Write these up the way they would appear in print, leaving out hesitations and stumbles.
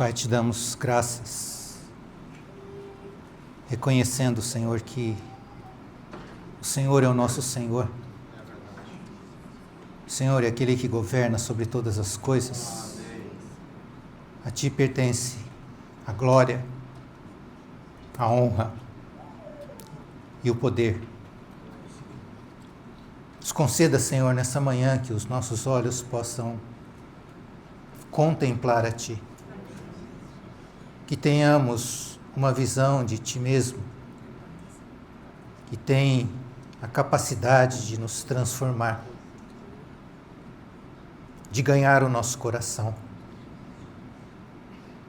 Pai, te damos graças, reconhecendo, Senhor, que o Senhor é o nosso Senhor. O Senhor é aquele que governa sobre todas as coisas. A Ti pertence a glória, a honra e o poder. Nos conceda, Senhor, nessa manhã que os nossos olhos possam contemplar a Ti. Que tenhamos uma visão de Ti mesmo, que tem a capacidade de nos transformar, de ganhar o nosso coração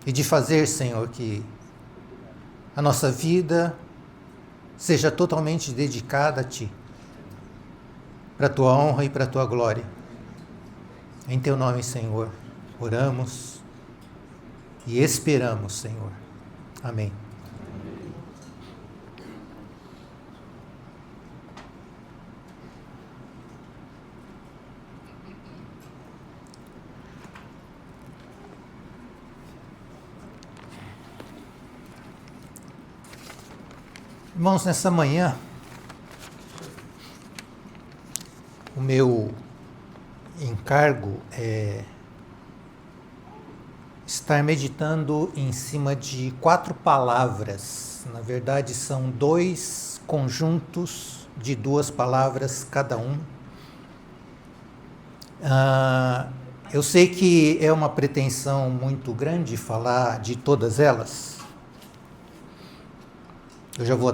e de fazer, Senhor, que a nossa vida seja totalmente dedicada a Ti, para a Tua honra e para a Tua glória. Em Teu nome, Senhor, oramos e esperamos, Senhor. Amém. Irmãos, nessa manhã, o meu encargo é estar meditando em cima de 4 palavras. Na verdade, são 2 conjuntos de 2 palavras cada um. Eu sei que é uma pretensão muito grande falar de todas elas. Eu já vou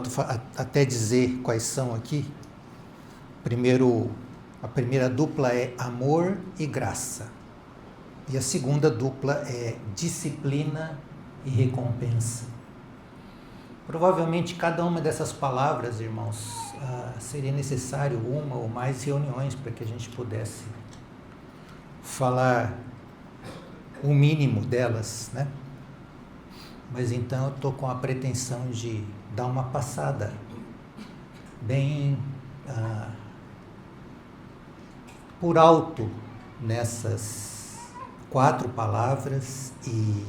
até dizer quais são aqui. A primeira dupla é amor e graça. E a segunda dupla é disciplina e recompensa. Provavelmente cada uma dessas palavras, irmãos, seria necessário uma ou mais reuniões para que a gente pudesse falar o mínimo delas, né? Mas então eu estou com a pretensão de dar uma passada bem por alto nessas 4 palavras e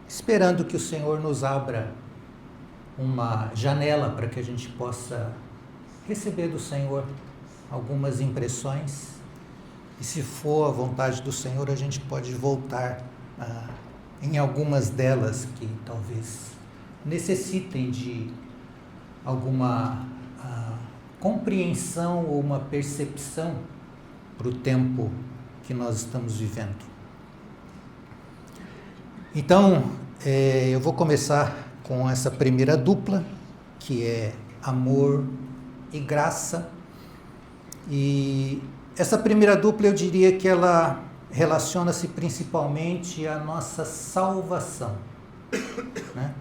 esperando que o Senhor nos abra uma janela para que a gente possa receber do Senhor algumas impressões e, se for a vontade do Senhor, a gente pode voltar em algumas delas que talvez necessitem de alguma compreensão ou uma percepção para o tempo que nós estamos vivendo. Então, eu vou começar com essa primeira dupla, que é amor e graça. E essa primeira dupla, eu diria que ela relaciona-se principalmente à nossa salvação, né?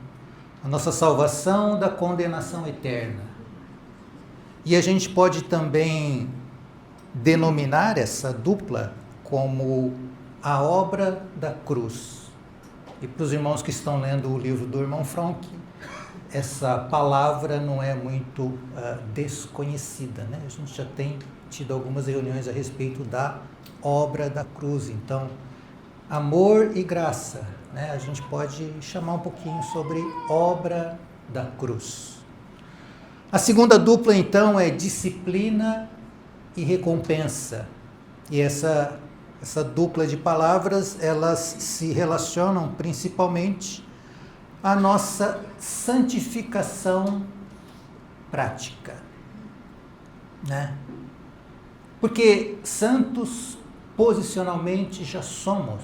A nossa salvação da condenação eterna. E a gente pode também denominar essa dupla como a obra da cruz. E para os irmãos que estão lendo o livro do irmão Franck, essa palavra não é muito desconhecida, né? A gente já tem tido algumas reuniões a respeito da obra da cruz. Então, amor e graça, né? A gente pode chamar um pouquinho sobre obra da cruz. A segunda dupla, então, é disciplina e recompensa. E essa dupla de palavras, elas se relacionam principalmente à nossa santificação prática, né? Porque santos posicionalmente já somos,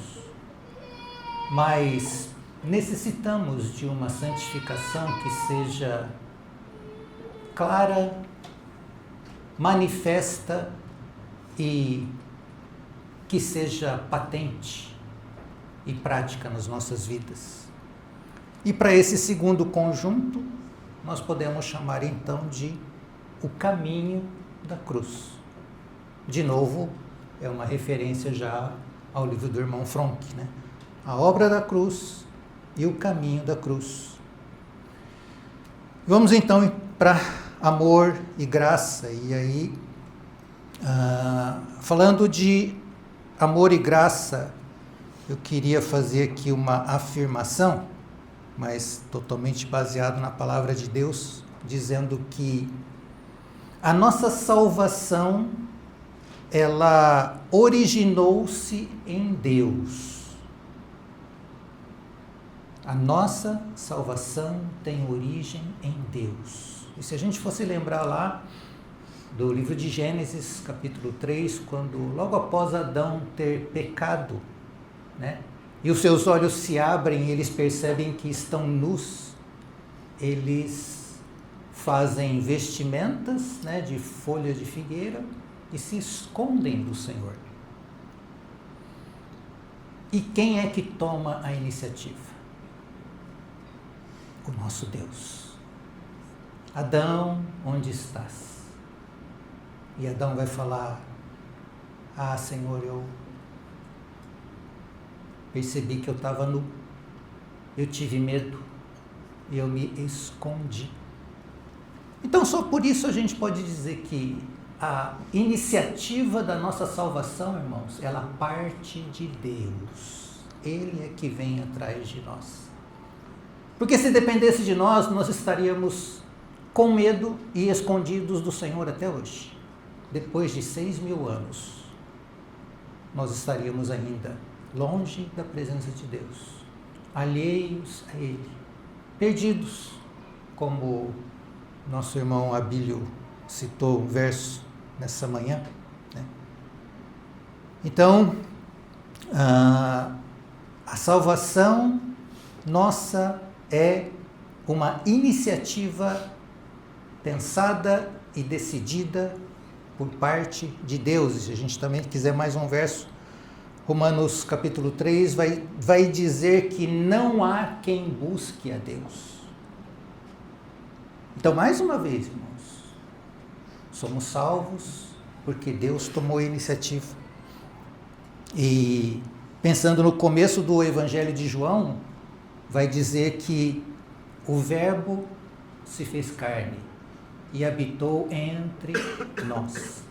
mas necessitamos de uma santificação que seja clara, manifesta e que seja patente e prática nas nossas vidas. E para esse segundo conjunto, nós podemos chamar então de o caminho da cruz. De novo, é uma referência já ao livro do irmão Franck, né? A obra da cruz e o caminho da cruz. Vamos então para amor e graça. E aí, falando de amor e graça, eu queria fazer aqui uma afirmação, mas totalmente baseado na palavra de Deus, dizendo que a nossa salvação, ela originou-se em Deus. A nossa salvação tem origem em Deus. E se a gente fosse lembrar lá do livro de Gênesis, capítulo 3, quando logo após Adão ter pecado, né, e os seus olhos se abrem e eles percebem que estão nus, eles fazem vestimentas, né, de folha de figueira e se escondem do Senhor. E quem é que toma a iniciativa? O nosso Deus. Adão, onde estás? E Adão vai falar: ah, Senhor, eu percebi que eu estava nu, eu tive medo e eu me escondi. Então, só por isso a gente pode dizer que a iniciativa da nossa salvação, irmãos, ela parte de Deus. Ele é que vem atrás de nós. Porque se dependesse de nós, nós estaríamos com medo e escondidos do Senhor até hoje. Depois de 6.000 anos, nós estaríamos ainda longe da presença de Deus, alheios a Ele, perdidos, como nosso irmão Abílio citou um verso nessa manhã, né? Então, a salvação nossa é uma iniciativa pensada e decidida por parte de Deus. E se a gente também quiser mais um verso, Romanos capítulo 3 vai dizer que não há quem busque a Deus. Então, mais uma vez, irmãos, somos salvos porque Deus tomou a iniciativa. E pensando no começo do Evangelho de João, vai dizer que o Verbo se fez carne e habitou entre nós.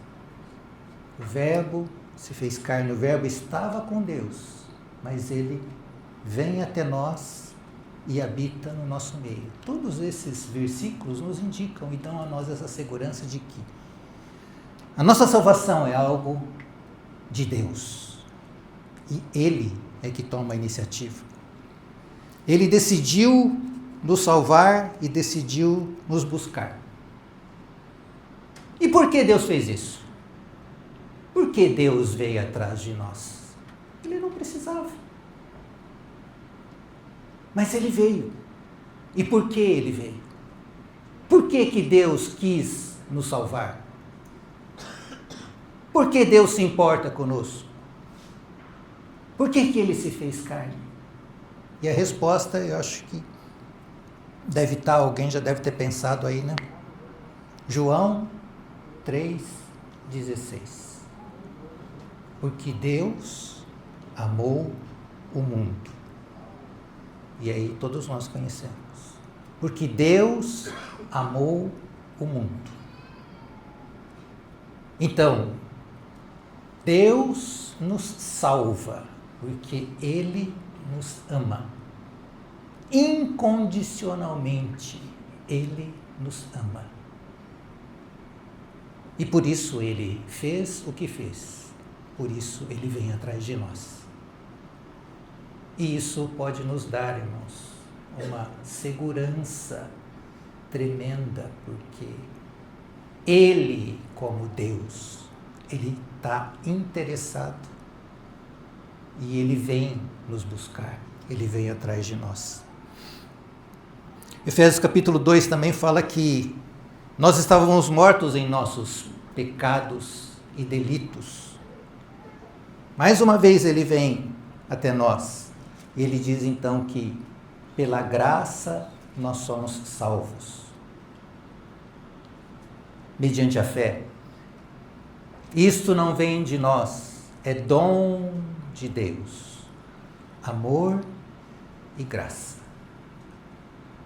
O Verbo se fez carne, o Verbo estava com Deus, mas ele vem até nós e habita no nosso meio. Todos esses versículos nos indicam e dão a nós essa segurança de que a nossa salvação é algo de Deus e Ele é que toma a iniciativa. Ele decidiu nos salvar e decidiu nos buscar. E por que Deus fez isso? Por que Deus veio atrás de nós? Ele não precisava. Mas Ele veio. E por que Ele veio? Por que Deus quis nos salvar? Por que Deus se importa conosco? Por que Ele se fez carne? E a resposta, eu acho que deve estar, alguém já deve ter pensado aí, né? João 3,16. Porque Deus amou o mundo. E aí todos nós conhecemos. Porque Deus amou o mundo. Então, Deus nos salva porque Ele nos ama. Incondicionalmente, Ele nos ama. E por isso Ele fez o que fez. Por isso Ele vem atrás de nós. E isso pode nos dar, irmãos, uma segurança tremenda, porque Ele, como Deus, Ele está interessado e Ele vem nos buscar, Ele vem atrás de nós. Efésios capítulo 2 também fala que nós estávamos mortos em nossos pecados e delitos. Mais uma vez Ele vem até nós. E Ele diz então que pela graça nós somos salvos. Mediante a fé. Isto não vem de nós, é dom de Deus. Amor e graça.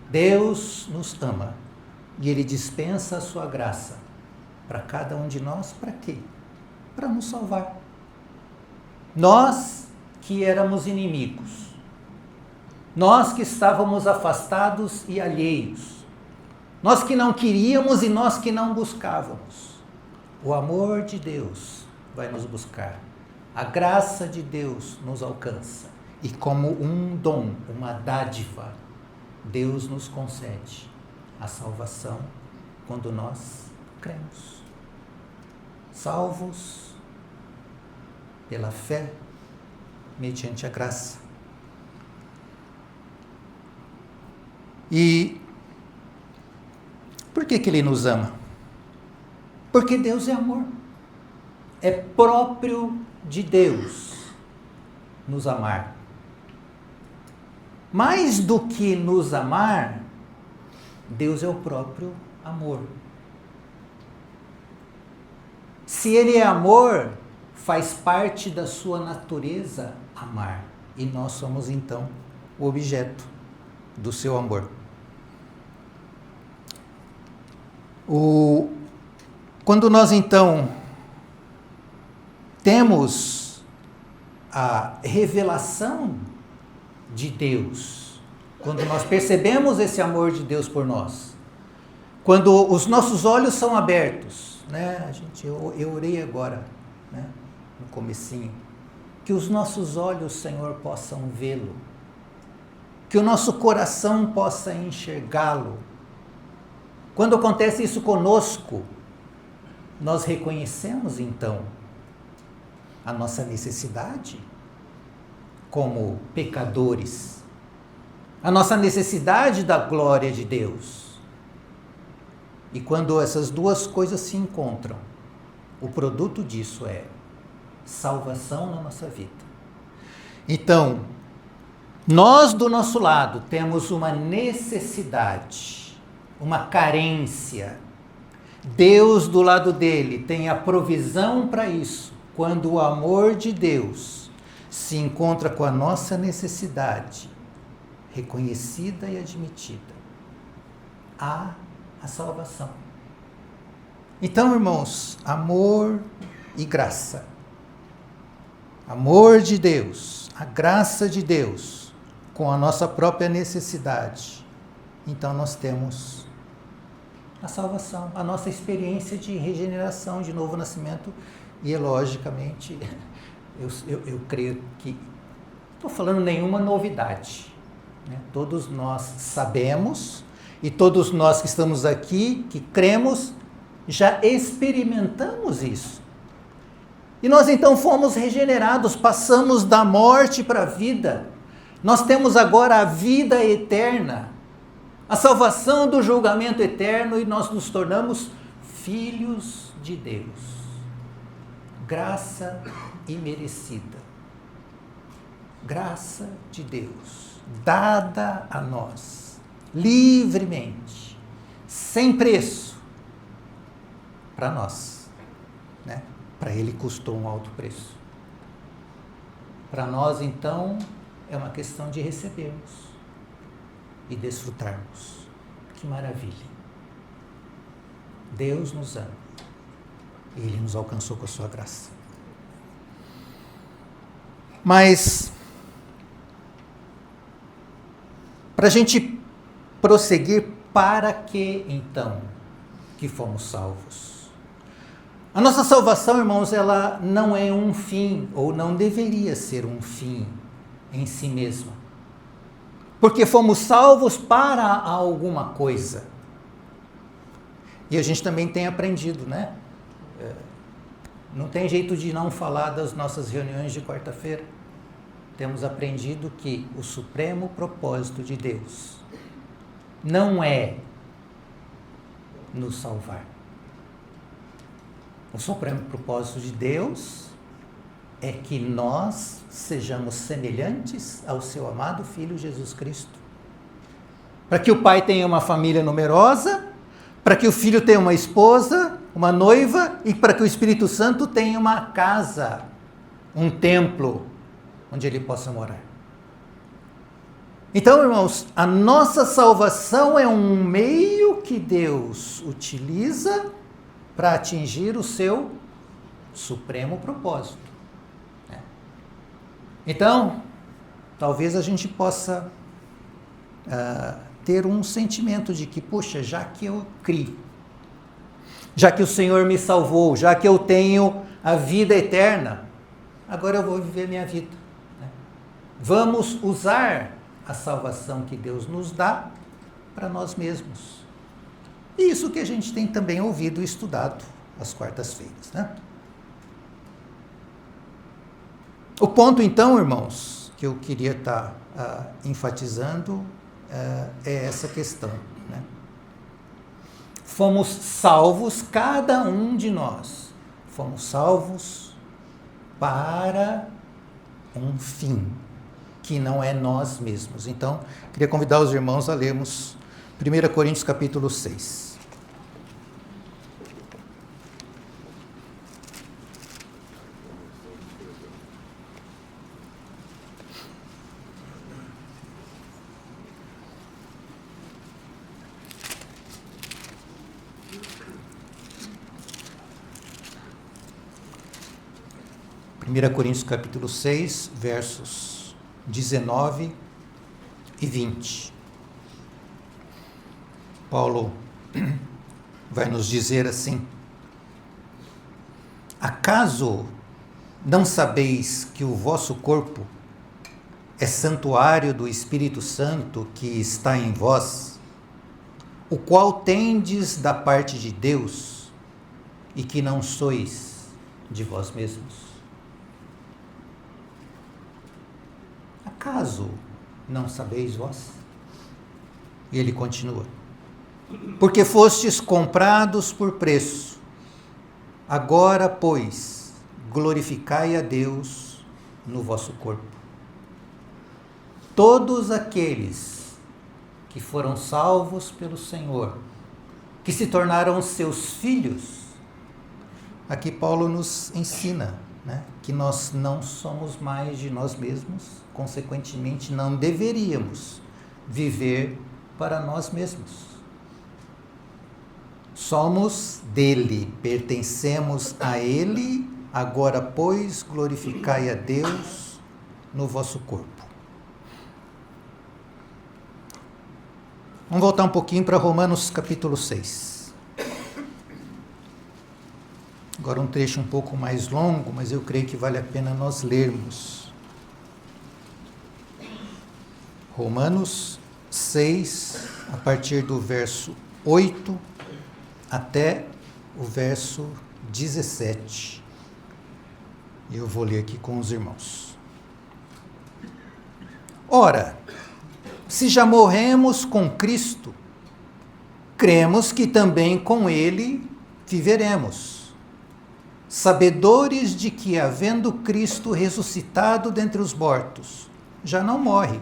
Deus nos ama e Ele dispensa a sua graça para cada um de nós, para quê? Para nos salvar. Nós que éramos inimigos, nós que estávamos afastados e alheios, nós que não queríamos e nós que não buscávamos, o amor de Deus vai nos buscar, a graça de Deus nos alcança, e como um dom, uma dádiva, Deus nos concede a salvação quando nós cremos. Salvos pela fé, mediante a graça. E por que Ele nos ama? Porque Deus é amor. É próprio de Deus nos amar. Mais do que nos amar, Deus é o próprio amor. Se Ele é amor, faz parte da sua natureza amar. E nós somos então o objeto do seu amor. Quando nós então temos a revelação de Deus, quando nós percebemos esse amor de Deus por nós, quando os nossos olhos são abertos, né? Eu orei agora, né? No comecinho, que os nossos olhos, Senhor, possam vê-lo, que o nosso coração possa enxergá-lo. Quando acontece isso conosco, nós reconhecemos então a nossa necessidade como pecadores, a nossa necessidade da glória de Deus. E quando essas duas coisas se encontram, o produto disso é salvação na nossa vida. Então, nós do nosso lado temos uma necessidade, uma carência. Deus do lado dele tem a provisão para isso. Quando o amor de Deus se encontra com a nossa necessidade, reconhecida e admitida, há a salvação. Então, irmãos, amor e graça. Amor de Deus, a graça de Deus, com a nossa própria necessidade. Então nós temos a salvação, a nossa experiência de regeneração, de novo nascimento, e logicamente, eu creio que, não estou falando nenhuma novidade, né? Todos nós sabemos, e todos nós que estamos aqui, que cremos, já experimentamos isso. E nós então fomos regenerados, passamos da morte para a vida, nós temos agora a vida eterna, a salvação do julgamento eterno, e nós nos tornamos filhos de Deus. Graça imerecida. Graça de Deus, dada a nós, livremente, sem preço, para nós, né? Para Ele custou um alto preço. Para nós, então, é uma questão de recebermos e desfrutarmos. Que maravilha! Deus nos ama. Ele nos alcançou com a sua graça. Mas, para a gente prosseguir, para que então que fomos salvos? A nossa salvação, irmãos, ela não é um fim, ou não deveria ser um fim em si mesma. Porque fomos salvos para alguma coisa. E a gente também tem aprendido, né? Não tem jeito de não falar das nossas reuniões de quarta-feira. Temos aprendido que o supremo propósito de Deus não é nos salvar. O supremo propósito de Deus é que nós sejamos semelhantes ao seu amado Filho Jesus Cristo. Para que o pai tenha uma família numerosa, para que o filho tenha uma esposa, uma noiva, e para que o Espírito Santo tenha uma casa, um templo, onde ele possa morar. Então, irmãos, a nossa salvação é um meio que Deus utiliza para atingir o seu supremo propósito. Então, talvez a gente possa ter um sentimento de que, poxa, já que eu criei, já que o Senhor me salvou, já que eu tenho a vida eterna, agora eu vou viver minha vida. Vamos usar a salvação que Deus nos dá para nós mesmos. E isso que a gente tem também ouvido e estudado às quartas-feiras, né? O ponto, então, irmãos, que eu queria estar enfatizando é essa questão, né? Fomos salvos, cada um de nós, fomos salvos para um fim, que não é nós mesmos. Então, queria convidar os irmãos a lermos 1 Coríntios capítulo 6. Primeira Coríntios capítulo 6, versos 19 e 20. Paulo vai nos dizer assim: acaso não sabeis que o vosso corpo é santuário do Espírito Santo que está em vós, o qual tendes da parte de Deus, e que não sois de vós mesmos? Acaso não sabeis vós? E ele continua: porque fostes comprados por preço. Agora, pois, glorificai a Deus no vosso corpo. Todos aqueles que foram salvos pelo Senhor, que se tornaram seus filhos, aqui Paulo nos ensina, né, que nós não somos mais de nós mesmos, consequentemente não deveríamos viver para nós mesmos. Somos dele, pertencemos a ele, agora, pois, glorificai a Deus no vosso corpo. Vamos voltar um pouquinho para Romanos capítulo 6. Agora um trecho um pouco mais longo, mas eu creio que vale a pena nós lermos. Romanos 6, a partir do verso 8 até o verso 17. Eu vou ler aqui com os irmãos. Ora, se já morremos com Cristo, cremos que também com Ele viveremos, sabedores de que, havendo Cristo ressuscitado dentre os mortos, já não morre.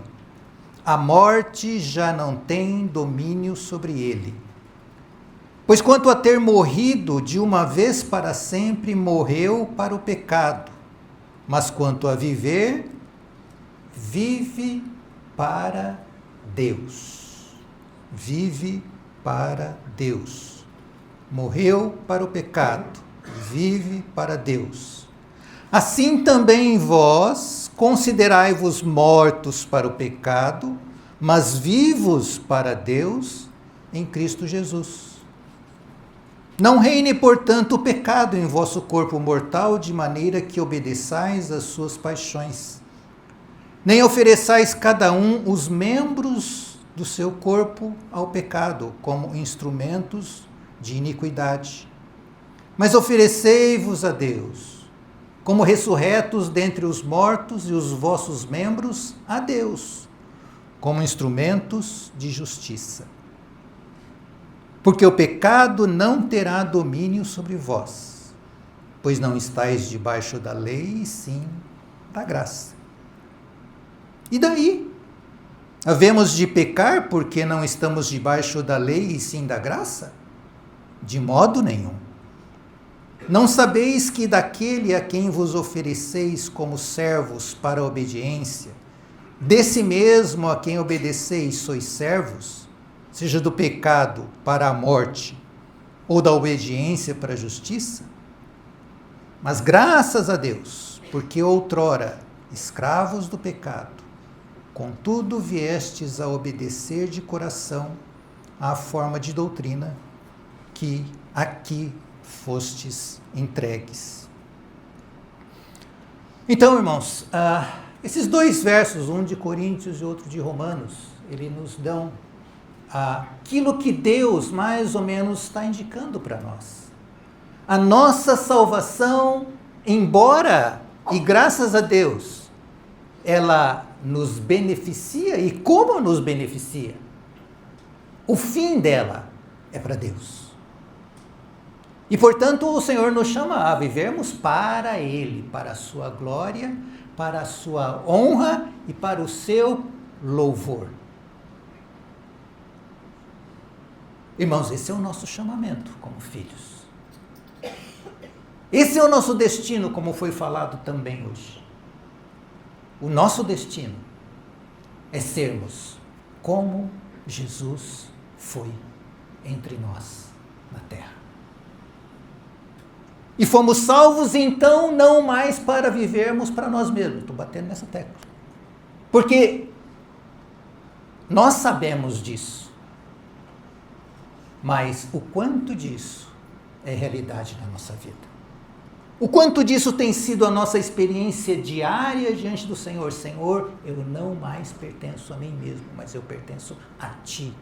A morte já não tem domínio sobre ele. Pois quanto a ter morrido de uma vez para sempre, morreu para o pecado. Mas quanto a viver, vive para Deus. Vive para Deus. Morreu para o pecado, vive para Deus. Assim também vós considerai-vos mortos para o pecado, mas vivos para Deus em Cristo Jesus. Não reine, portanto, o pecado em vosso corpo mortal, de maneira que obedeçais às suas paixões. Nem ofereçais cada um os membros do seu corpo ao pecado, como instrumentos de iniquidade. Mas oferecei-vos a Deus, como ressurretos dentre os mortos, e os vossos membros a Deus, como instrumentos de justiça. Porque o pecado não terá domínio sobre vós, pois não estáis debaixo da lei, e sim da graça. E daí? Havemos de pecar porque não estamos debaixo da lei, e sim da graça? De modo nenhum. Não sabeis que daquele a quem vos ofereceis como servos para a obediência, desse mesmo a quem obedeceis sois servos, seja do pecado para a morte, ou da obediência para a justiça? Mas graças a Deus, porque outrora, escravos do pecado, contudo viestes a obedecer de coração à forma de doutrina que aqui fostes entregues. Então, irmãos, esses dois versos, um de Coríntios e outro de Romanos, eles nos dão aquilo que Deus mais ou menos está indicando para nós. A nossa salvação, embora, e graças a Deus, ela nos beneficia, e como nos beneficia? O fim dela é para Deus. E, portanto, o Senhor nos chama a vivermos para Ele, para a sua glória, para a sua honra e para o seu louvor. Irmãos, esse é o nosso chamamento como filhos. Esse é o nosso destino, como foi falado também hoje. O nosso destino é sermos como Jesus foi entre nós na terra. E fomos salvos, então, não mais para vivermos para nós mesmos. Estou batendo nessa tecla. Porque nós sabemos disso. Mas o quanto disso é realidade na nossa vida? O quanto disso tem sido a nossa experiência diária diante do Senhor? Senhor, eu não mais pertenço a mim mesmo, mas eu pertenço a Ti.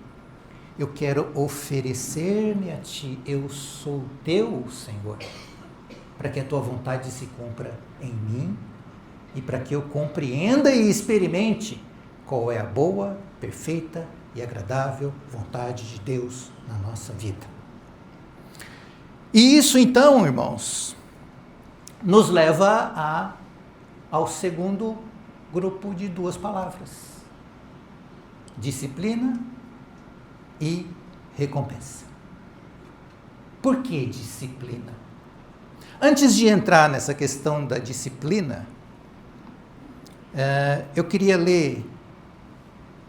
Eu quero oferecer-me a Ti. Eu sou Teu, Senhor, para que a Tua vontade se cumpra em mim e para que eu compreenda e experimente qual é a boa, perfeita e agradável vontade de Deus na nossa vida. E isso, então, irmãos, nos leva ao segundo grupo de duas palavras: disciplina e recompensa. Por que disciplina? Antes de entrar nessa questão da disciplina, eu queria ler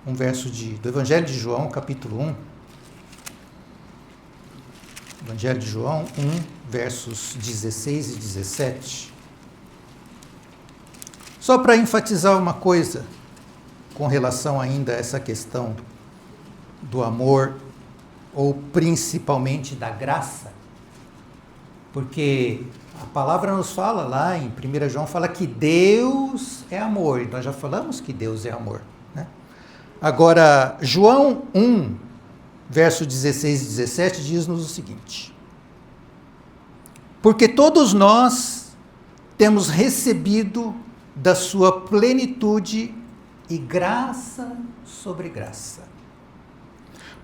um verso do Evangelho de João, capítulo 1. Evangelho de João 1, versos 16 e 17. Só para enfatizar uma coisa com relação ainda a essa questão do amor, ou principalmente da graça, porque a palavra nos fala lá em 1 João, fala que Deus é amor, e nós já falamos que Deus é amor, né? Agora, João 1, verso 16 e 17, diz-nos o seguinte: porque todos nós temos recebido da sua plenitude e graça sobre graça.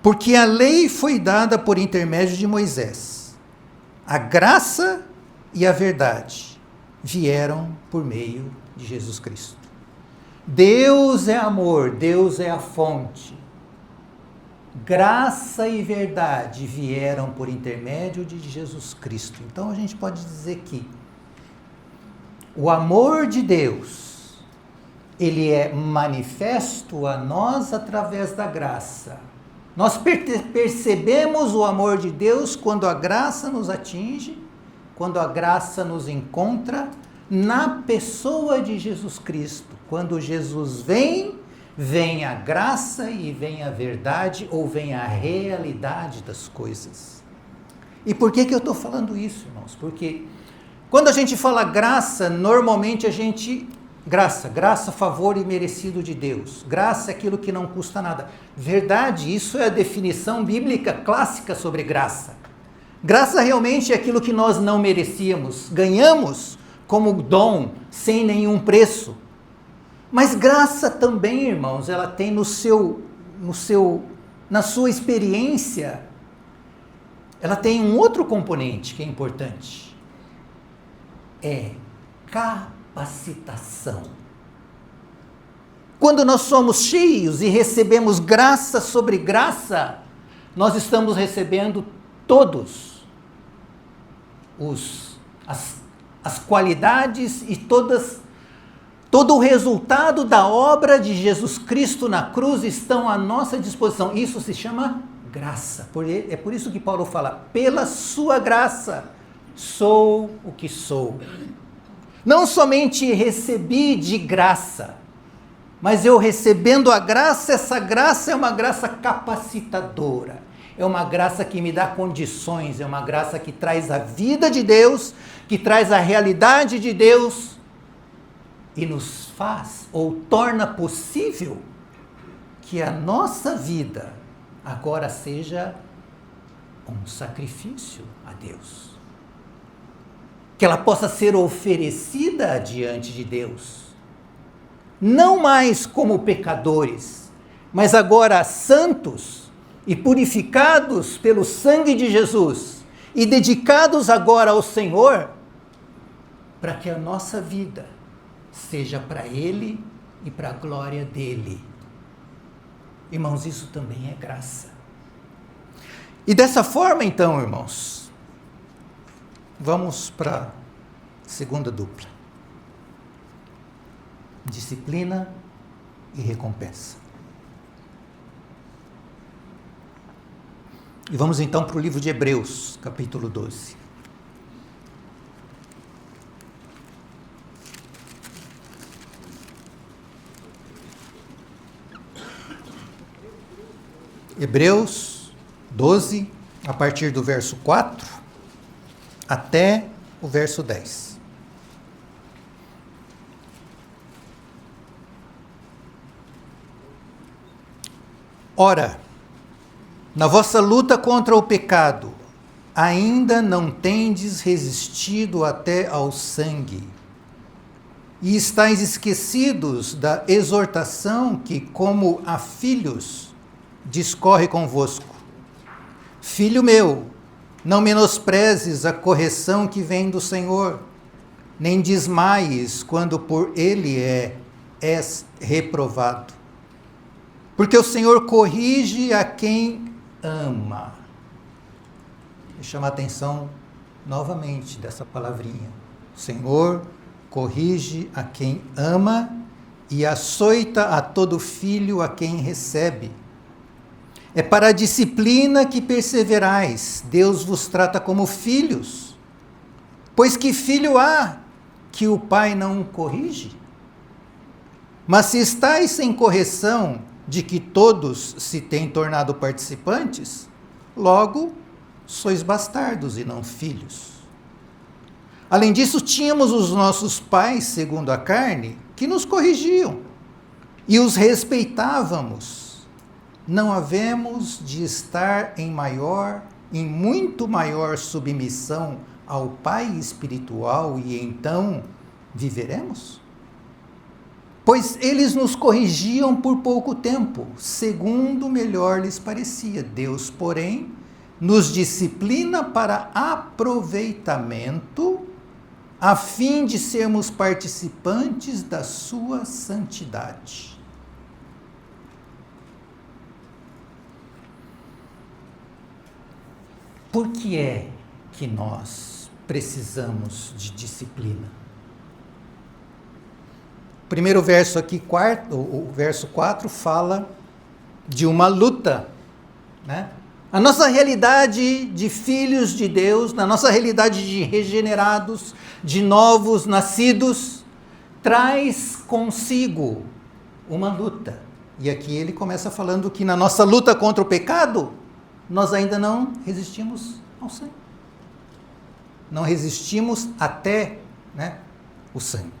Porque a lei foi dada por intermédio de Moisés. A graça e a verdade vieram por meio de Jesus Cristo. Deus é amor, Deus é a fonte. Graça e verdade vieram por intermédio de Jesus Cristo. Então a gente pode dizer que o amor de Deus, ele é manifesto a nós através da graça. Nós percebemos o amor de Deus quando a graça nos atinge, quando a graça nos encontra na pessoa de Jesus Cristo. Quando Jesus vem a graça e vem a verdade, ou vem a realidade das coisas. E por que eu estou falando isso, irmãos? Porque quando a gente fala graça, normalmente a gente... Graça, favor imerecido de Deus. Graça é aquilo que não custa nada. Verdade, isso é a definição bíblica clássica sobre graça. Graça realmente é aquilo que nós não merecíamos. Ganhamos como dom, sem nenhum preço. Mas graça também, irmãos, ela tem na sua experiência, ela tem um outro componente que é importante. É capacitação. Quando nós somos cheios e recebemos graça sobre graça, nós estamos recebendo todos as qualidades e todo o resultado da obra de Jesus Cristo na cruz estão à nossa disposição. Isso se chama graça. É por isso que Paulo fala: pela sua graça sou o que sou. Não somente recebi de graça, mas eu recebendo a graça, essa graça é uma graça capacitadora. É uma graça que me dá condições, é uma graça que traz a vida de Deus, que traz a realidade de Deus e nos faz ou torna possível que a nossa vida agora seja um sacrifício a Deus. Que ela possa ser oferecida diante de Deus. Não mais como pecadores, mas agora santos e purificados pelo sangue de Jesus e dedicados agora ao Senhor, para que a nossa vida seja para Ele e para a glória dEle. Irmãos, isso também é graça. E dessa forma, então, irmãos, vamos para a segunda dupla. Disciplina e recompensa. E vamos então para o livro de Hebreus, capítulo 12. Hebreus 12, a partir do verso 4 até o verso 10. Ora, na vossa luta contra o pecado, ainda não tendes resistido até ao sangue, e estáis esquecidos da exortação que, como a filhos, discorre convosco. Filho meu, não menosprezes a correção que vem do Senhor, nem desmaies quando por Ele és reprovado. Porque o Senhor corrige a quem ama. Vou chamar a atenção novamente dessa palavrinha. O Senhor corrige a quem ama e açoita a todo filho a quem recebe. É para a disciplina que perseverais. Deus vos trata como filhos. Pois que filho há que o pai não corrige? Mas se estáis sem correção, de que todos se têm tornado participantes, logo sois bastardos e não filhos. Além disso, tínhamos os nossos pais, segundo a carne, que nos corrigiam, e os respeitávamos. Não havemos de estar em muito maior submissão ao Pai espiritual e então viveremos? Pois eles nos corrigiam por pouco tempo, segundo melhor lhes parecia. Deus, porém, nos disciplina para aproveitamento, a fim de sermos participantes da sua santidade. Por que é que nós precisamos de disciplina? O primeiro verso aqui, o verso 4, fala de uma luta, né? A nossa realidade de filhos de Deus, na nossa realidade de regenerados, de novos nascidos, traz consigo uma luta. E aqui ele começa falando que na nossa luta contra o pecado, nós ainda não resistimos ao sangue. Não resistimos até, o sangue.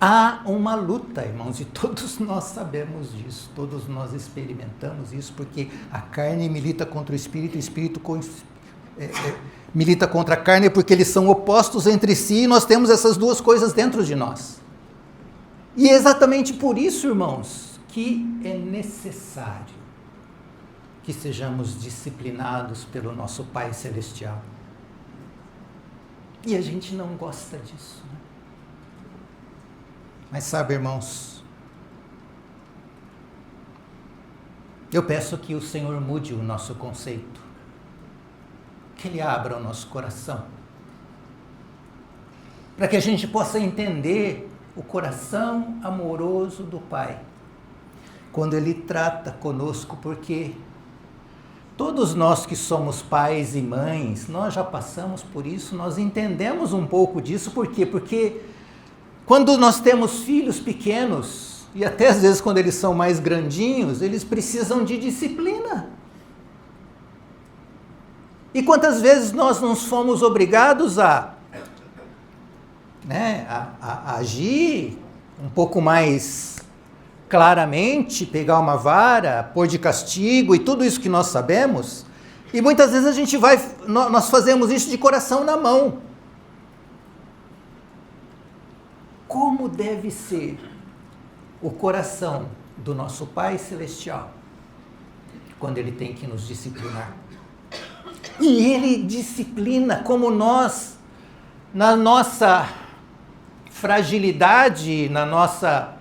Há uma luta, irmãos, e todos nós sabemos disso, todos nós experimentamos isso, porque a carne milita contra o espírito milita contra a carne, porque eles são opostos entre si, e nós temos essas duas coisas dentro de nós. E é exatamente por isso, irmãos, que é necessário que sejamos disciplinados pelo nosso Pai Celestial. E a gente não gosta disso, né? Mas sabe, irmãos, eu peço que o Senhor mude o nosso conceito, que Ele abra o nosso coração, para que a gente possa entender o coração amoroso do Pai, quando Ele trata conosco, porque Todos nós que somos pais e mães, nós já passamos por isso, nós entendemos um pouco disso. Por quê? Porque quando nós temos filhos pequenos, e até às vezes quando eles são mais grandinhos, eles precisam de disciplina. E quantas vezes nós não fomos obrigados a agir um pouco mais claramente, pegar uma vara, pôr de castigo e tudo isso que nós sabemos, e muitas vezes nós fazemos isso de coração na mão. Como deve ser o coração do nosso Pai Celestial quando Ele tem que nos disciplinar? E Ele disciplina como nós, na nossa fragilidade, na nossa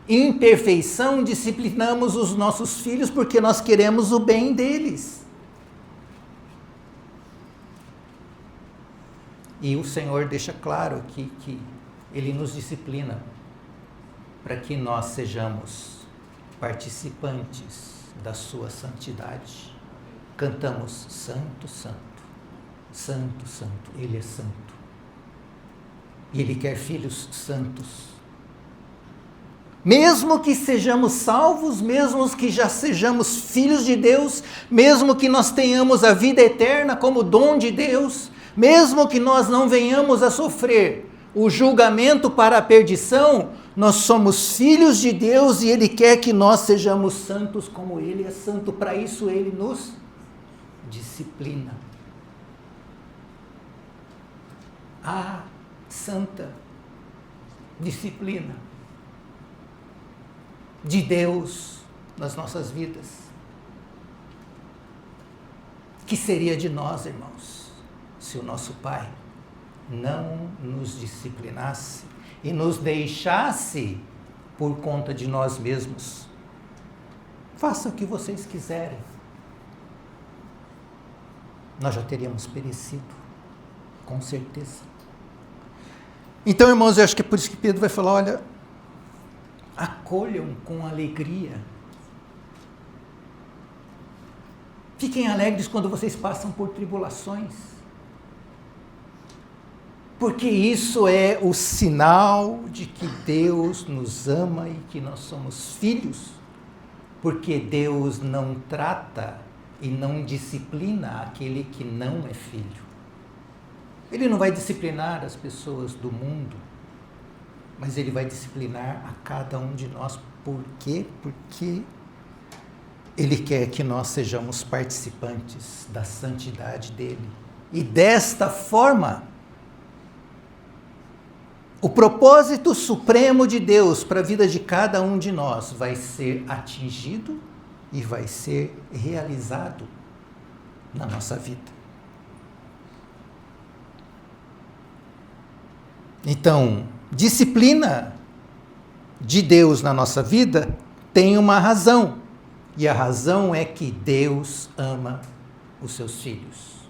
imperfeição, disciplinamos os nossos filhos porque nós queremos o bem deles. E o Senhor deixa claro que Ele nos disciplina para que nós sejamos participantes da sua santidade. Cantamos Santo, Santo, Santo, Santo, Ele é santo. E Ele quer filhos santos. Mesmo que sejamos salvos, mesmo que já sejamos filhos de Deus, mesmo que nós tenhamos a vida eterna como dom de Deus, mesmo que nós não venhamos a sofrer o julgamento para a perdição, nós somos filhos de Deus e Ele quer que nós sejamos santos como Ele é santo. Para isso Ele nos disciplina. A santa disciplina de Deus nas nossas vidas. Que seria de nós, irmãos, se o nosso Pai não nos disciplinasse e nos deixasse por conta de nós mesmos? Faça o que vocês quiserem. Nós já teríamos perecido, com certeza. Então, irmãos, eu acho que é por isso que Pedro vai falar, olha, acolham com alegria. Fiquem alegres quando vocês passam por tribulações. Porque isso é o sinal de que Deus nos ama e que nós somos filhos. Porque Deus não trata e não disciplina aquele que não é filho. Ele não vai disciplinar as pessoas do mundo, mas Ele vai disciplinar a cada um de nós. Por quê? Porque Ele quer que nós sejamos participantes da santidade dEle. E desta forma, o propósito supremo de Deus para a vida de cada um de nós vai ser atingido e vai ser realizado na nossa vida. Então, disciplina de Deus na nossa vida tem uma razão. E a razão é que Deus ama os seus filhos.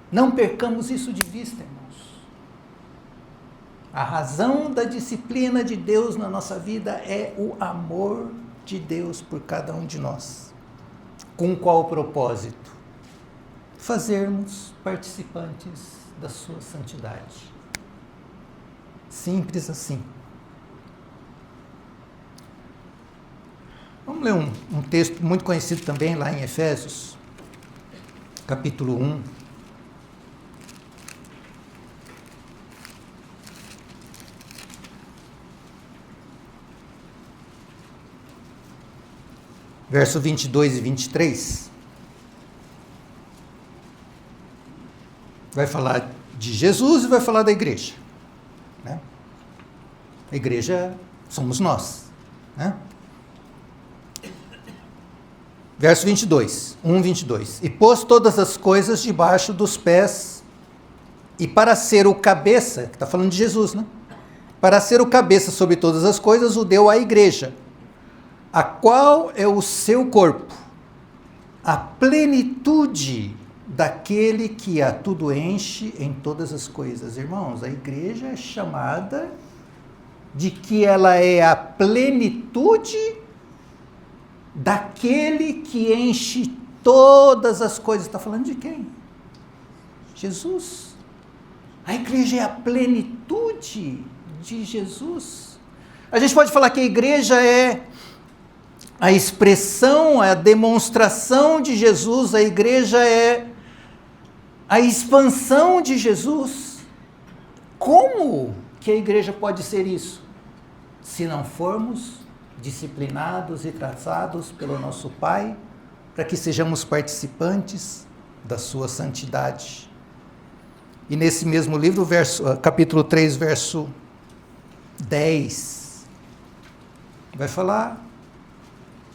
Não percamos isso de vista, irmãos. A razão da disciplina de Deus na nossa vida é o amor de Deus por cada um de nós. Com qual propósito? Fazermos participantes da sua santidade. Simples assim. Vamos ler um texto muito conhecido também lá em Efésios, capítulo 1. Verso 22 e 23. Vai falar de Jesus e vai falar da igreja. Né? A igreja somos nós. Né? Verso 22, 1:22. E pôs todas as coisas debaixo dos pés, e para ser o cabeça, que está falando de Jesus, né? Para ser o cabeça sobre todas as coisas, o deu à igreja, a qual é o seu corpo, a plenitude daquele que a tudo enche em todas as coisas. Irmãos, a igreja é chamada de que ela é a plenitude daquele que enche todas as coisas. Está falando de quem? Jesus. A igreja é a plenitude de Jesus. A gente pode falar que a igreja é a expressão, a demonstração de Jesus, a igreja é a expansão de Jesus. Como que a igreja pode ser isso? Se não formos disciplinados e traçados pelo nosso Pai, para que sejamos participantes da sua santidade. E nesse mesmo livro, capítulo 3, verso 10, vai falar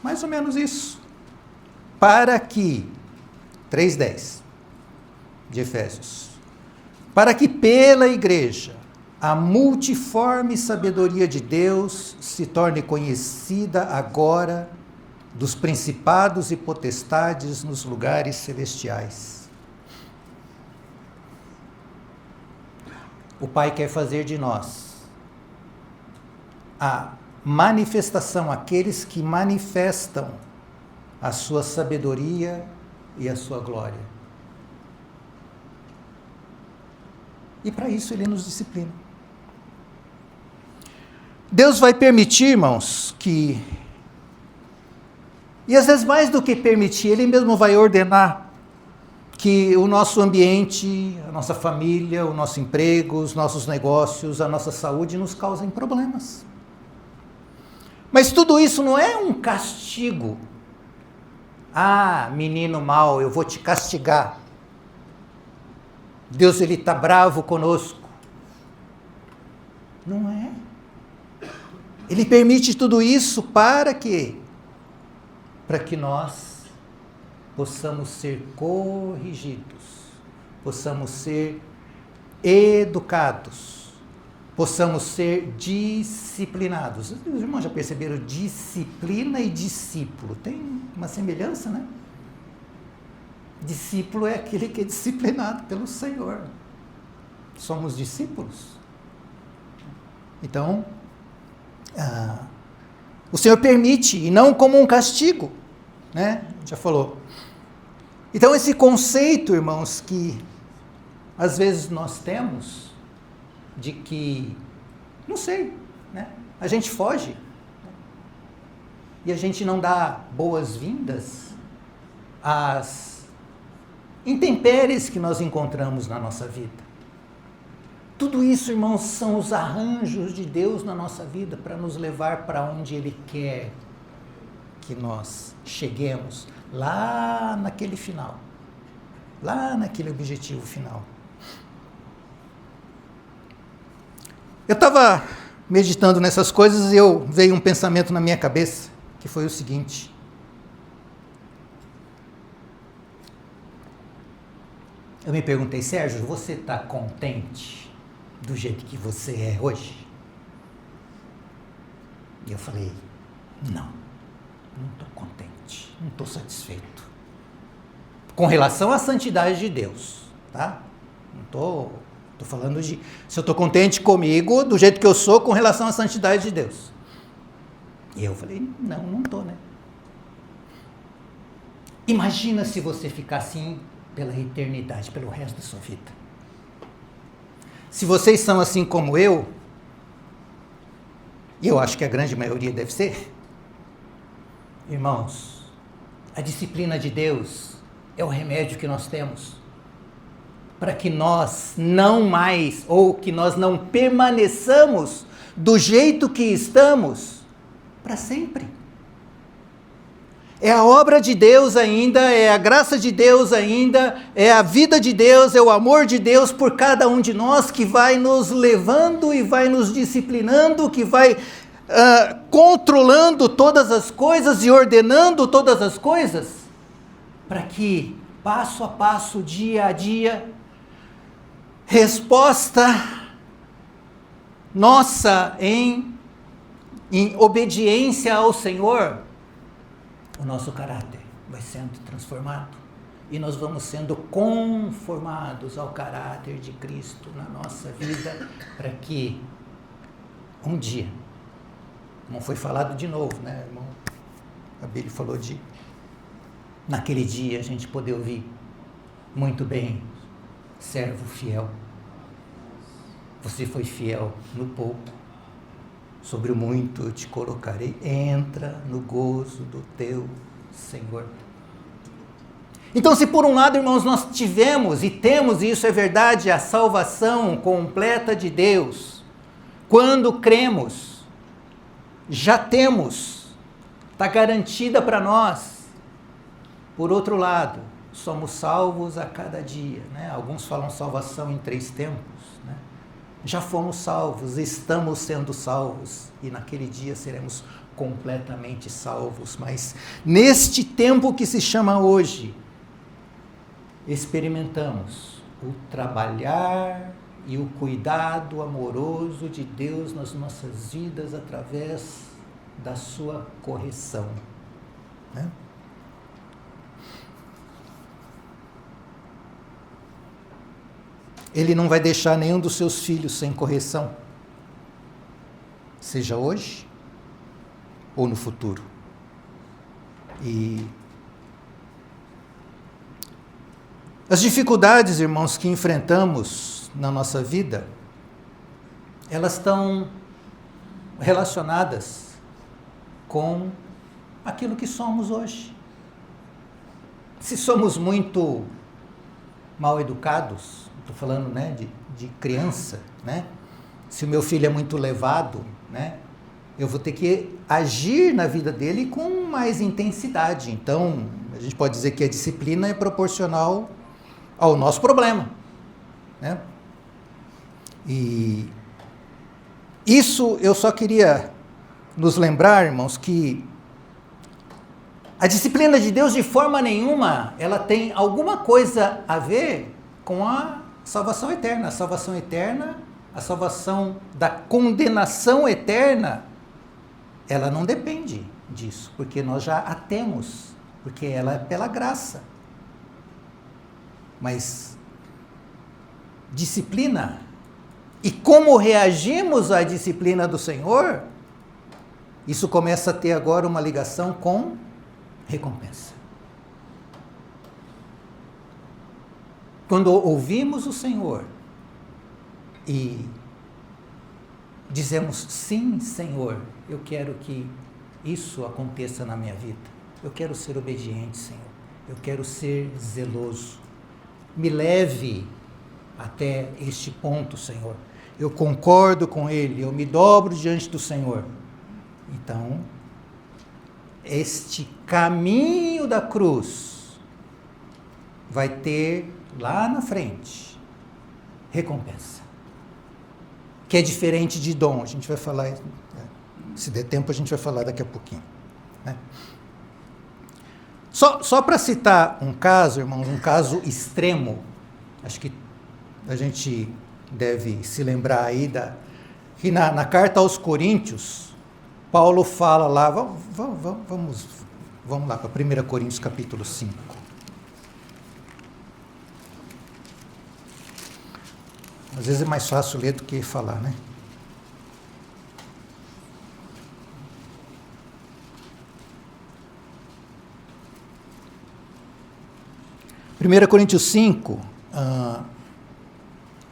mais ou menos isso. Para que, 3:10 de Efésios, para que pela igreja a multiforme sabedoria de Deus se torne conhecida agora dos principados e potestades nos lugares celestiais. O Pai quer fazer de nós a manifestação, aqueles que manifestam a sua sabedoria e a sua glória. E para isso Ele nos disciplina. Deus vai permitir, irmãos, e às vezes mais do que permitir, Ele mesmo vai ordenar que o nosso ambiente, a nossa família, o nosso emprego, os nossos negócios, a nossa saúde nos causem problemas. Mas tudo isso não é um castigo. Ah, menino mau, eu vou te castigar. Deus, Ele está bravo conosco. Não é. Ele permite tudo isso para quê? Para que nós possamos ser corrigidos, possamos ser educados, possamos ser disciplinados. Os irmãos já perceberam? Disciplina e discípulo. Tem uma semelhança, né? Discípulo é aquele que é disciplinado pelo Senhor. Somos discípulos. Então, o Senhor permite, e não como um castigo, né? Já falou. Então, esse conceito, irmãos, que às vezes nós temos, de que, não sei, né? A gente foge, né? E a gente não dá boas-vindas às intempéries que nós encontramos na nossa vida. Tudo isso, irmãos, são os arranjos de Deus na nossa vida para nos levar para onde Ele quer que nós cheguemos, lá naquele final, lá naquele objetivo final. Eu estava meditando nessas coisas e veio um pensamento na minha cabeça, que foi o seguinte: eu me perguntei, Sérgio, você está contente do jeito que você é hoje? E eu falei, não estou contente, não estou satisfeito. Com relação à santidade de Deus, tá? Não estou falando de se eu estou contente comigo, do jeito que eu sou, com relação à santidade de Deus. E eu falei, não estou, né? Imagina se você ficar assim pela eternidade, pelo resto da sua vida. Se vocês são assim como eu, e eu acho que a grande maioria deve ser, irmãos, a disciplina de Deus é o remédio que nós temos para que nós não mais, ou que nós não permaneçamos do jeito que estamos para sempre. É a obra de Deus ainda, é a graça de Deus ainda, é a vida de Deus, é o amor de Deus por cada um de nós que vai nos levando e vai nos disciplinando, que vai controlando todas as coisas e ordenando todas as coisas, para que, passo a passo, dia a dia, resposta nossa em obediência ao Senhor, o nosso caráter vai sendo transformado e nós vamos sendo conformados ao caráter de Cristo na nossa vida, para que um dia, como foi falado de novo, né, irmão? A Bíblia falou de naquele dia a gente poder ouvir: muito bem, servo fiel, você foi fiel no pouco, sobre o muito eu te colocarei, entra no gozo do teu Senhor. Então, se por um lado, irmãos, nós tivemos e temos, e isso é verdade, a salvação completa de Deus, quando cremos, já temos, está garantida para nós. Por outro lado, somos salvos a cada dia, né? Alguns falam salvação em 3 tempos, né? Já fomos salvos, estamos sendo salvos, e naquele dia seremos completamente salvos, mas neste tempo que se chama hoje, experimentamos o trabalhar e o cuidado amoroso de Deus nas nossas vidas através da sua correção, né? Ele não vai deixar nenhum dos seus filhos sem correção, seja hoje ou no futuro. E as dificuldades, irmãos, que enfrentamos na nossa vida, elas estão relacionadas com aquilo que somos hoje. Se somos muito mal educados, estou falando, né, de criança, né? Se o meu filho é muito levado, né, eu vou ter que agir na vida dele com mais intensidade. Então, a gente pode dizer que a disciplina é proporcional ao nosso problema, né? E isso eu só queria nos lembrar, irmãos, que a disciplina de Deus de forma nenhuma, ela tem alguma coisa a ver com a salvação eterna. A salvação eterna, a salvação da condenação eterna, ela não depende disso, porque nós já a temos, porque ela é pela graça. Mas disciplina e como reagimos à disciplina do Senhor, isso começa a ter agora uma ligação com recompensa. Quando ouvimos o Senhor e dizemos: sim, Senhor, eu quero que isso aconteça na minha vida, eu quero ser obediente, Senhor, eu quero ser zeloso, me leve até este ponto, Senhor. Eu concordo com Ele, eu me dobro diante do Senhor. Então, este caminho da cruz vai ter lá na frente recompensa, que é diferente de dom. A gente vai falar, se der tempo a gente vai falar daqui a pouquinho, né? Só para citar um caso, irmãos, um caso extremo, acho que a gente deve se lembrar aí que na carta aos Coríntios, Paulo fala lá, vamos lá para 1 Coríntios capítulo 5. Às vezes é mais fácil ler do que falar, né? Primeira Coríntios 5,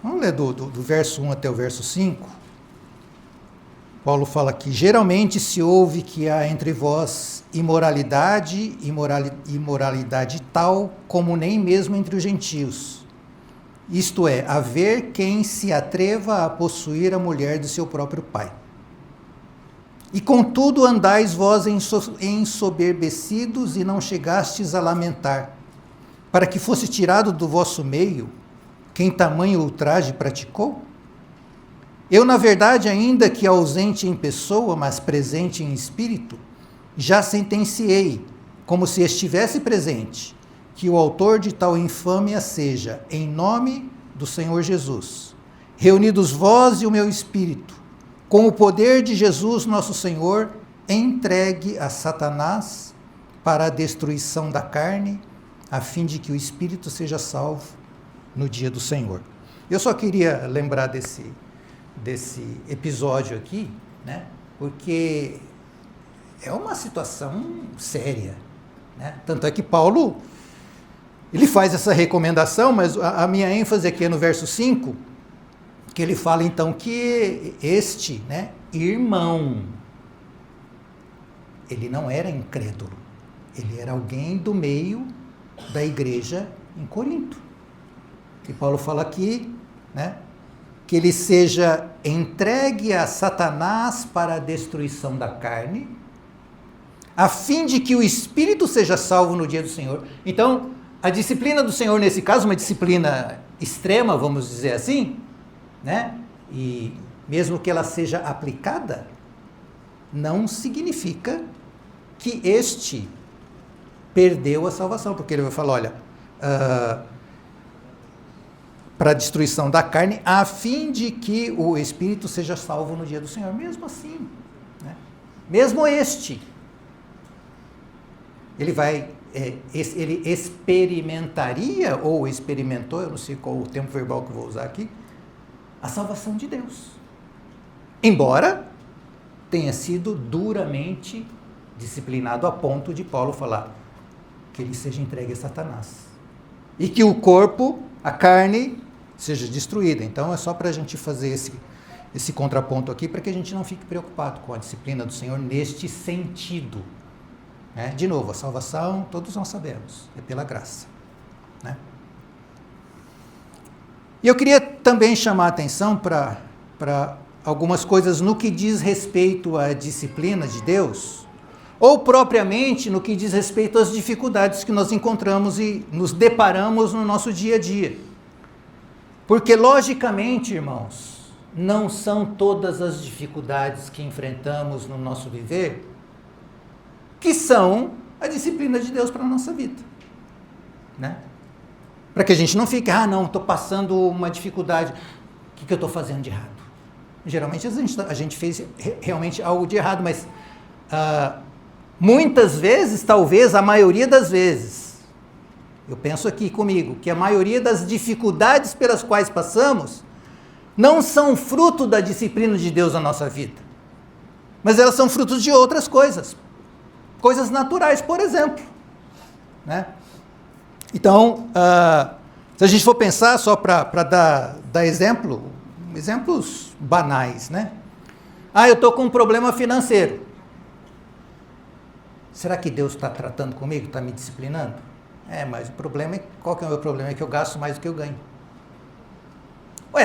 vamos ler do verso 1 até o verso 5. Paulo fala que geralmente se ouve que há entre vós imoralidade tal como nem mesmo entre os gentios. Isto é, haver quem se atreva a possuir a mulher de seu próprio pai. E contudo andais vós ensoberbecidos e não chegastes a lamentar, para que fosse tirado do vosso meio quem tamanho ultraje praticou? Eu, na verdade, ainda que ausente em pessoa, mas presente em espírito, já sentenciei, como se estivesse presente, que o autor de tal infâmia seja, em nome do Senhor Jesus, reunidos vós e o meu espírito, com o poder de Jesus nosso Senhor, entregue a Satanás para a destruição da carne, a fim de que o espírito seja salvo no dia do Senhor. Eu só queria lembrar desse episódio aqui, né? Porque é uma situação séria, né? Tanto é que Paulo, ele faz essa recomendação, mas a minha ênfase aqui é no verso 5, que ele fala então que este, né, irmão, ele não era incrédulo, ele era alguém do meio da igreja em Corinto. Que Paulo fala aqui, né, que ele seja entregue a Satanás para a destruição da carne, a fim de que o espírito seja salvo no dia do Senhor. Então, a disciplina do Senhor, nesse caso, uma disciplina extrema, vamos dizer assim, né? E mesmo que ela seja aplicada, não significa que este perdeu a salvação, porque ele vai falar, olha, para a destruição da carne, a fim de que o espírito seja salvo no dia do Senhor. Mesmo assim, né? Mesmo este, ele vai, ele experimentaria, ou experimentou, eu não sei qual o tempo verbal que eu vou usar aqui, a salvação de Deus. Embora tenha sido duramente disciplinado a ponto de Paulo falar que ele seja entregue a Satanás. E que o corpo, a carne, seja destruída. Então é só para a gente fazer esse contraponto aqui, para que a gente não fique preocupado com a disciplina do Senhor neste sentido. Né? De novo, a salvação, todos nós sabemos, é pela graça. Né? E eu queria também chamar a atenção para algumas coisas no que diz respeito à disciplina de Deus, ou propriamente no que diz respeito às dificuldades que nós encontramos e nos deparamos no nosso dia a dia. Porque, logicamente, irmãos, não são todas as dificuldades que enfrentamos no nosso viver que são a disciplina de Deus para a nossa vida. Né? Para que a gente não fique, não, estou passando uma dificuldade, o que eu estou fazendo de errado? Geralmente a gente fez realmente algo de errado, mas muitas vezes, talvez a maioria das vezes, eu penso aqui comigo, que a maioria das dificuldades pelas quais passamos não são fruto da disciplina de Deus na nossa vida, mas elas são frutos de outras coisas, coisas naturais, por exemplo. Né? Então, se a gente for pensar, só para dar exemplos banais, né? Eu estou com um problema financeiro. Será que Deus está tratando comigo, está me disciplinando? Mas o problema qual que é o meu problema? É que eu gasto mais do que eu ganho.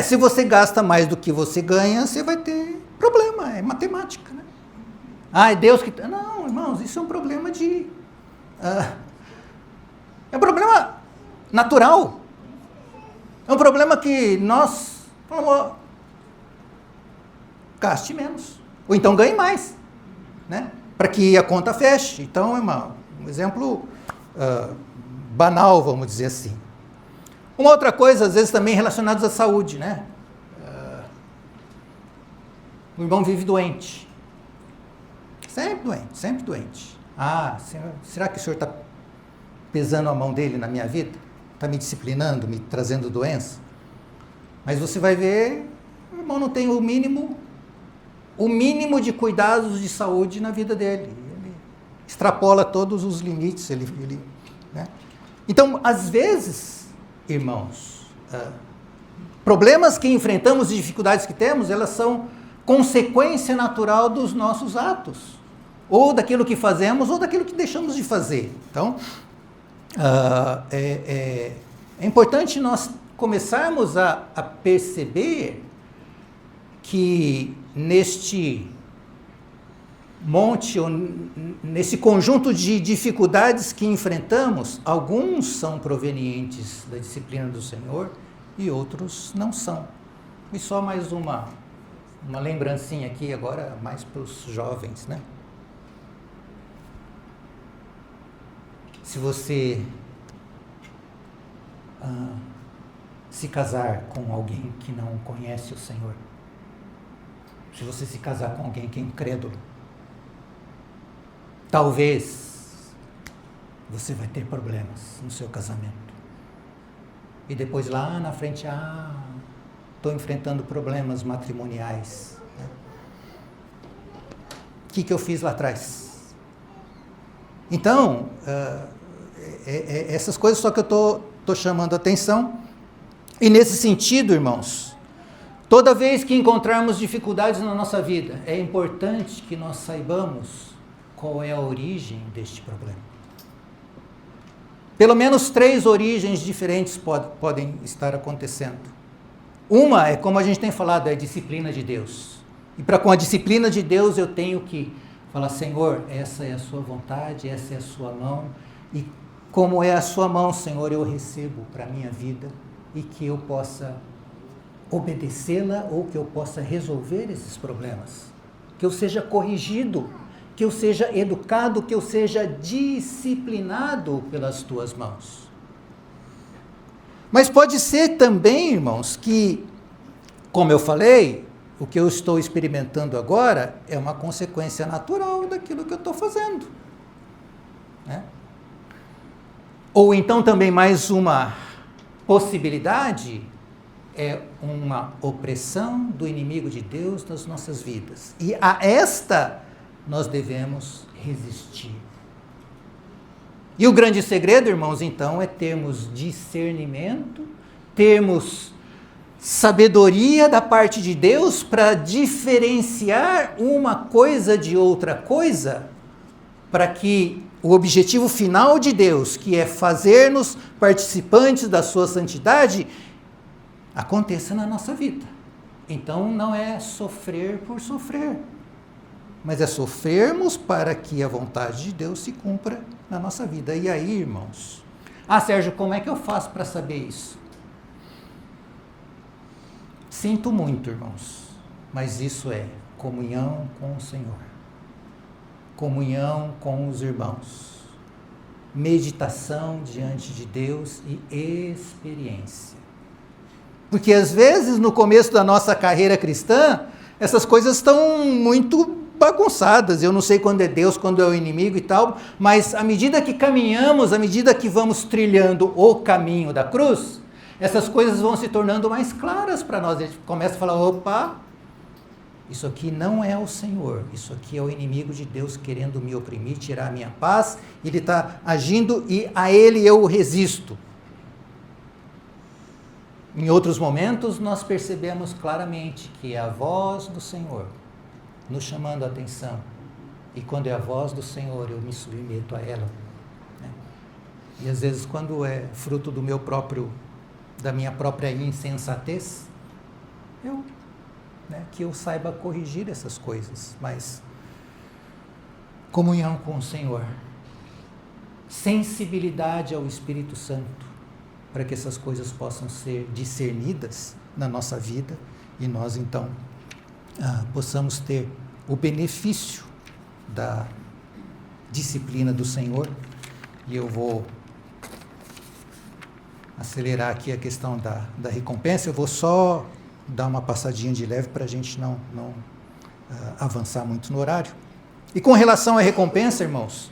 Se você gasta mais do que você ganha, você vai ter problema, é matemática, né? É Deus que... Não, irmãos, isso é um problema é um problema natural. É um problema que nós falamos, gaste menos, ou então ganhe mais, né? Para que a conta feche. Então, é um exemplo banal, vamos dizer assim. Uma outra coisa, às vezes também relacionada à saúde, né? O irmão vive doente. Sempre doente, sempre doente. Será que o senhor está pesando a mão dele na minha vida? Está me disciplinando, me trazendo doença? Mas você vai ver, o irmão não tem o mínimo de cuidados de saúde na vida dele. Ele extrapola todos os limites. Né? Então, às vezes, irmãos, problemas que enfrentamos e dificuldades que temos, elas são consequência natural dos nossos atos, ou daquilo que fazemos, ou daquilo que deixamos de fazer. Então, é importante nós começarmos a perceber que neste monte, ou nesse conjunto de dificuldades que enfrentamos, alguns são provenientes da disciplina do Senhor e outros não são. E só mais uma lembrancinha aqui agora, mais para os jovens, né? Se você se casar com alguém que não conhece o Senhor, se você se casar com alguém que é incrédulo, talvez você vai ter problemas no seu casamento. E depois lá na frente, estou enfrentando problemas matrimoniais. Né? O que eu fiz lá atrás? Então, essas coisas só que eu estou chamando a atenção. E nesse sentido, irmãos, toda vez que encontrarmos dificuldades na nossa vida, é importante que nós saibamos qual é a origem deste problema. Pelo menos 3 origens diferentes podem estar acontecendo. Uma é, como a gente tem falado, é a disciplina de Deus. E com a disciplina de Deus eu tenho que falar, Senhor, essa é a sua vontade, essa é a sua mão. E como é a sua mão, Senhor, eu recebo para a minha vida e que eu possa obedecê-la ou que eu possa resolver esses problemas. Que eu seja corrigido, que eu seja educado, que eu seja disciplinado pelas tuas mãos. Mas pode ser também, irmãos, que, como eu falei, o que eu estou experimentando agora é uma consequência natural daquilo que eu estou fazendo. Né? Ou então também mais uma possibilidade é uma opressão do inimigo de Deus nas nossas vidas. E a esta nós devemos resistir. E o grande segredo, irmãos, então, é termos discernimento, termos sabedoria da parte de Deus para diferenciar uma coisa de outra coisa, para que o objetivo final de Deus, que é fazer-nos participantes da sua santidade, aconteça na nossa vida. Então não é sofrer por sofrer, mas é sofrermos para que a vontade de Deus se cumpra na nossa vida. E aí, irmãos? Sérgio, como é que eu faço para saber isso? Sinto muito, irmãos, mas isso é comunhão com o Senhor, comunhão com os irmãos, meditação diante de Deus e experiência. Porque às vezes no começo da nossa carreira cristã, essas coisas estão muito bagunçadas. Eu não sei quando é Deus, quando é o inimigo e tal, mas à medida que caminhamos, à medida que vamos trilhando o caminho da cruz, essas coisas vão se tornando mais claras para nós. A gente começa a falar, opa, isso aqui não é o Senhor, isso aqui é o inimigo de Deus querendo me oprimir, tirar a minha paz, ele está agindo e a ele eu resisto. Em outros momentos, nós percebemos claramente que é a voz do Senhor nos chamando a atenção. E quando é a voz do Senhor, eu me submeto a ela. Né? E às vezes, quando é fruto da minha própria insensatez, que eu saiba corrigir essas coisas. Mas comunhão com o Senhor, sensibilidade ao Espírito Santo, para que essas coisas possam ser discernidas na nossa vida e nós, então, possamos ter o benefício da disciplina do Senhor. E eu vou acelerar aqui a questão da recompensa. Eu vou só dar uma passadinha de leve para a gente não avançar muito no horário. E com relação à recompensa, irmãos,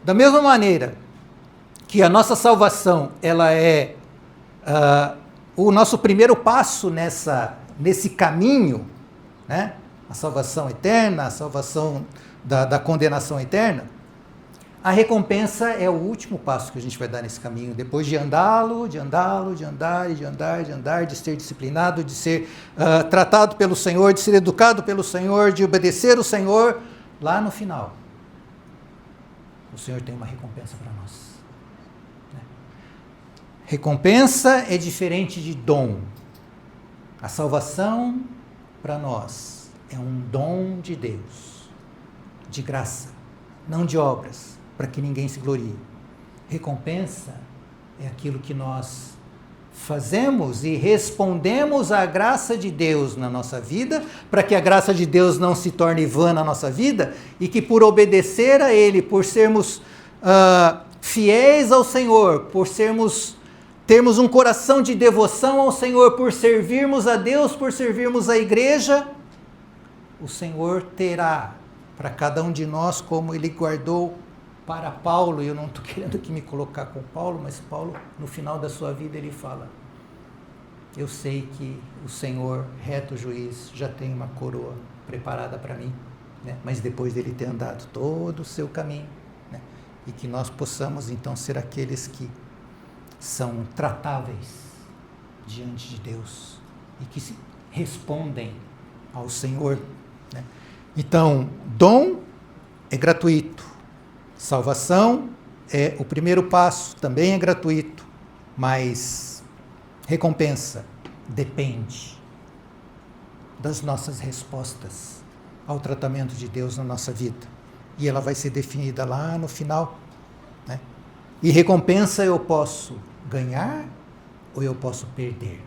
da mesma maneira que a nossa salvação ela é o nosso primeiro passo nesse caminho, né? A salvação eterna, a salvação da condenação eterna, a recompensa é o último passo que a gente vai dar nesse caminho, depois de andar, de ser disciplinado, de ser tratado pelo Senhor, de ser educado pelo Senhor, de obedecer o Senhor. Lá no final, o Senhor tem uma recompensa para nós. Recompensa é diferente de dom. A salvação, para nós, é um dom de Deus, de graça, não de obras, para que ninguém se glorie. Recompensa é aquilo que nós fazemos e respondemos à graça de Deus na nossa vida, para que a graça de Deus não se torne vã na nossa vida, e que por obedecer a Ele, por sermos fiéis ao Senhor, por termos um coração de devoção ao Senhor, por servirmos a Deus, por servirmos a igreja, o Senhor terá para cada um de nós, como Ele guardou para Paulo. E eu não estou querendo aqui me colocar com Paulo, mas Paulo, no final da sua vida, ele fala: eu sei que o Senhor, reto juiz, já tem uma coroa preparada para mim, né? Mas depois dele ter andado todo o seu caminho, né? e que nós possamos então ser aqueles que são tratáveis diante de Deus e que respondem ao Senhor, né? Então, dom é gratuito, salvação é o primeiro passo, também é gratuito, mas recompensa depende das nossas respostas ao tratamento de Deus na nossa vida. E ela vai ser definida lá no final, né? E recompensa eu posso ganhar ou eu posso perder.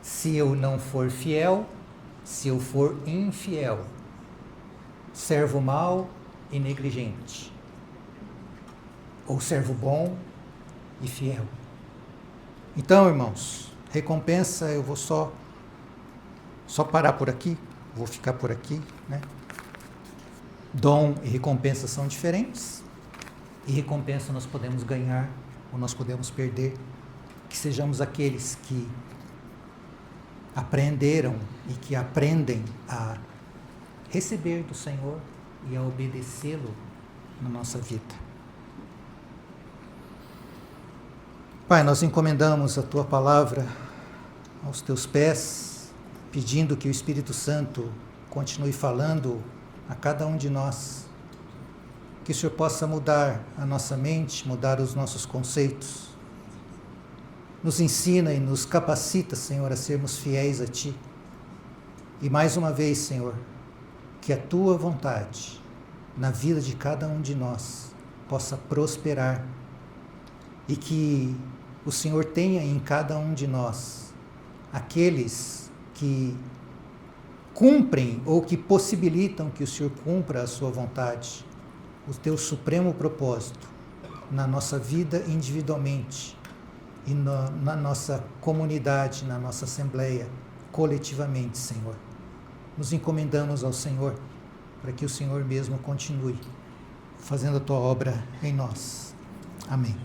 Se eu não for fiel, se eu for infiel, servo mau e negligente, ou servo bom e fiel. Então, irmãos, recompensa eu vou só parar por aqui, vou ficar por aqui, né? Dom e recompensa são diferentes, e recompensa nós podemos ganhar ou nós podemos perder. Que sejamos aqueles que aprenderam e que aprendem a receber do Senhor e a obedecê-lo na nossa vida. Pai, nós encomendamos a Tua palavra aos Teus pés, pedindo que o Espírito Santo continue falando a cada um de nós, que o Senhor possa mudar a nossa mente, mudar os nossos conceitos, nos ensina e nos capacita, Senhor, a sermos fiéis a Ti. E mais uma vez, Senhor, que a Tua vontade na vida de cada um de nós possa prosperar e que o Senhor tenha em cada um de nós aqueles que cumprem ou que possibilitam que o Senhor cumpra a sua vontade, o Teu supremo propósito na nossa vida individualmente e na nossa comunidade, na nossa assembleia, coletivamente, Senhor. Nos encomendamos ao Senhor, para que o Senhor mesmo continue fazendo a Tua obra em nós. Amém.